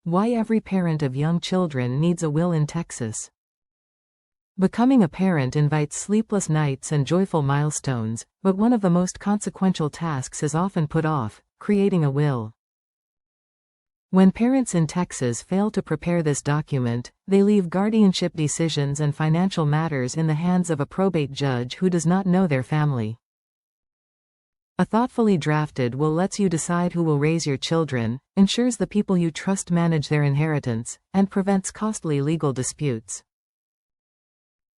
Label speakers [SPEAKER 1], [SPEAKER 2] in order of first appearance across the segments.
[SPEAKER 1] Why every parent of young children needs a will in Texas. Becoming a parent invites sleepless nights and joyful milestones, but one of the most consequential tasks is often put off: creating a will. When parents in Texas fail to prepare this document, they leave guardianship decisions and financial matters in the hands of a probate judge who does not know their family. A thoughtfully drafted will lets you decide who will raise your children, ensures the people you trust manage their inheritance, and prevents costly legal disputes.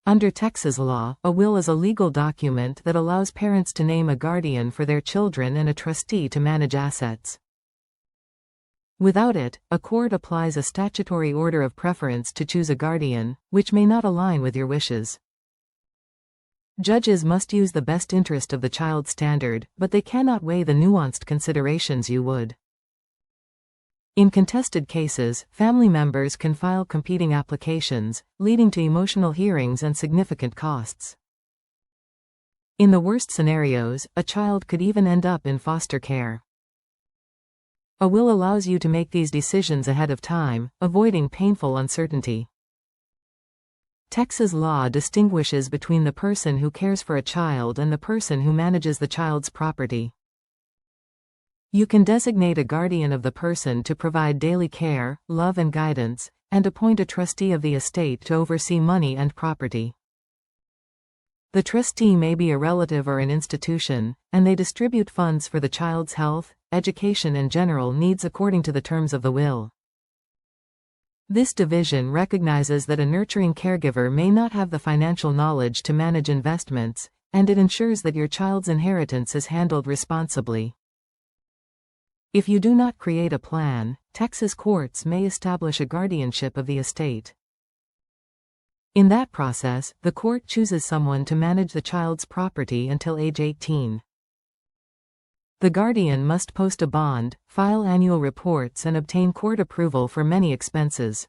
[SPEAKER 1] Under Texas law, a will is a legal document that allows parents to name a guardian for their children and a trustee to manage assets. Without it, a court applies a statutory order of preference to choose a guardian, which may not align with your wishes. Judges must use the best interest of the child standard, but they cannot weigh the nuanced considerations you would. In contested cases, family members can file competing applications, leading to emotional hearings and significant costs. In the worst scenarios, a child could even end up in foster care. A will allows you to make these decisions ahead of time, avoiding painful uncertainty. Texas law distinguishes between the person who cares for a child and the person who manages the child's property. You can designate a guardian of the person to provide daily care, love and guidance, and appoint a trustee of the estate to oversee money and property. The trustee may be a relative or an institution, and they distribute funds for the child's health, education and general needs according to the terms of the will. This division recognizes that a nurturing caregiver may not have the financial knowledge to manage investments, and it ensures that your child's inheritance is handled responsibly. If you do not create a plan, Texas courts may establish a guardianship of the estate. In that process, the court chooses someone to manage the child's property until age 18. The guardian must post a bond, file annual reports and obtain court approval for many expenses.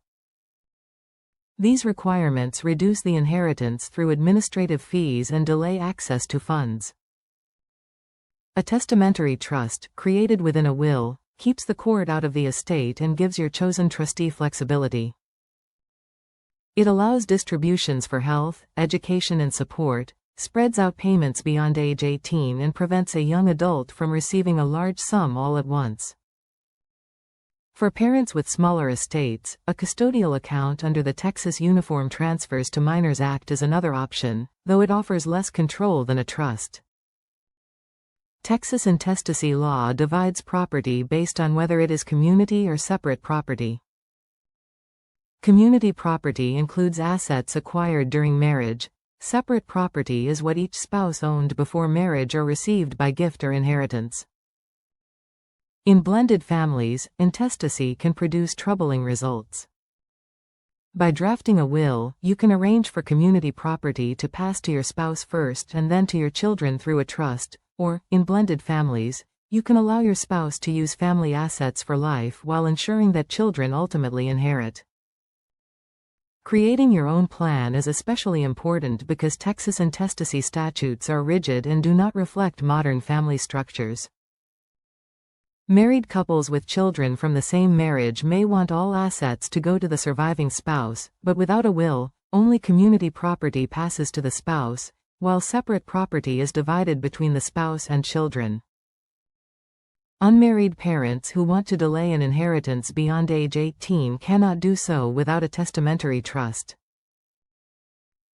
[SPEAKER 1] These requirements reduce the inheritance through administrative fees and delay access to funds. A testamentary trust, created within a will, keeps the court out of the estate and gives your chosen trustee flexibility. It allows distributions for health, education and support, spreads out payments beyond age 18 and prevents a young adult from receiving a large sum all at once. For parents with smaller estates, a custodial account under the Texas Uniform Transfers to Minors Act is another option, though it offers less control than a trust. Texas intestacy law divides property based on whether it is community or separate property. Community property includes assets acquired during marriage. Separate property is what each spouse owned before marriage or received by gift or inheritance. In blended families, intestacy can produce troubling results. By drafting a will, you can arrange for community property to pass to your spouse first and then to your children through a trust, or, in blended families, you can allow your spouse to use family assets for life while ensuring that children ultimately inherit. Creating your own plan is especially important because Texas intestacy statutes are rigid and do not reflect modern family structures. Married couples with children from the same marriage may want all assets to go to the surviving spouse, but without a will, only community property passes to the spouse, while separate property is divided between the spouse and children. Unmarried parents who want to delay an inheritance beyond age 18 cannot do so without a testamentary trust.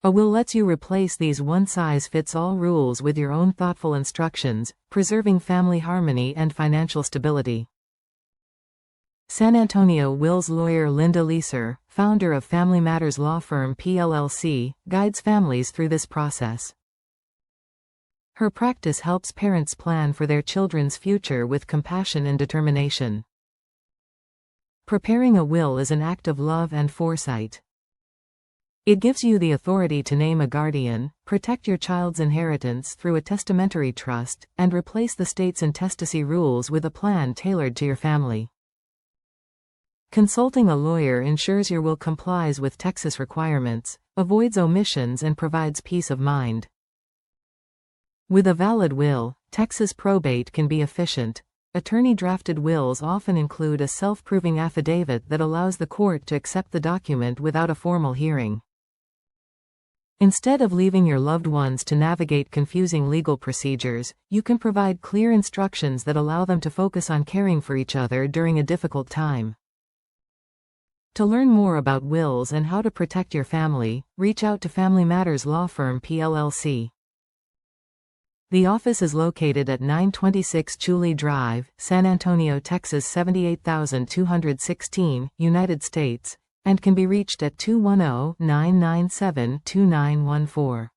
[SPEAKER 1] A will lets you replace these one-size-fits-all rules with your own thoughtful instructions, preserving family harmony and financial stability. San Antonio wills lawyer Linda Leeser, founder of Family Matters law firm PLLC, guides families through this process. Her practice helps parents plan for their children's future with compassion and determination. Preparing a will is an act of love and foresight. It gives you the authority to name a guardian, protect your child's inheritance through a testamentary trust, and replace the state's intestacy rules with a plan tailored to your family. Consulting a lawyer ensures your will complies with Texas requirements, avoids omissions and provides peace of mind. With a valid will, Texas probate can be efficient, Attorney-drafted wills often include a self-proving affidavit that allows the court to accept the document without a formal hearing. Instead of leaving your loved ones to navigate confusing legal procedures, you can provide clear instructions that allow them to focus on caring for each other during a difficult time. To learn more about wills and how to protect your family, reach out to Family Matters Law Firm PLLC. The office is located at 926 Chulie Drive, San Antonio, Texas 78216, United States, and can be reached at 210-997-2914.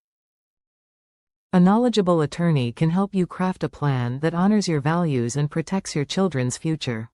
[SPEAKER 1] A knowledgeable attorney can help you craft a plan that honors your values and protects your children's future.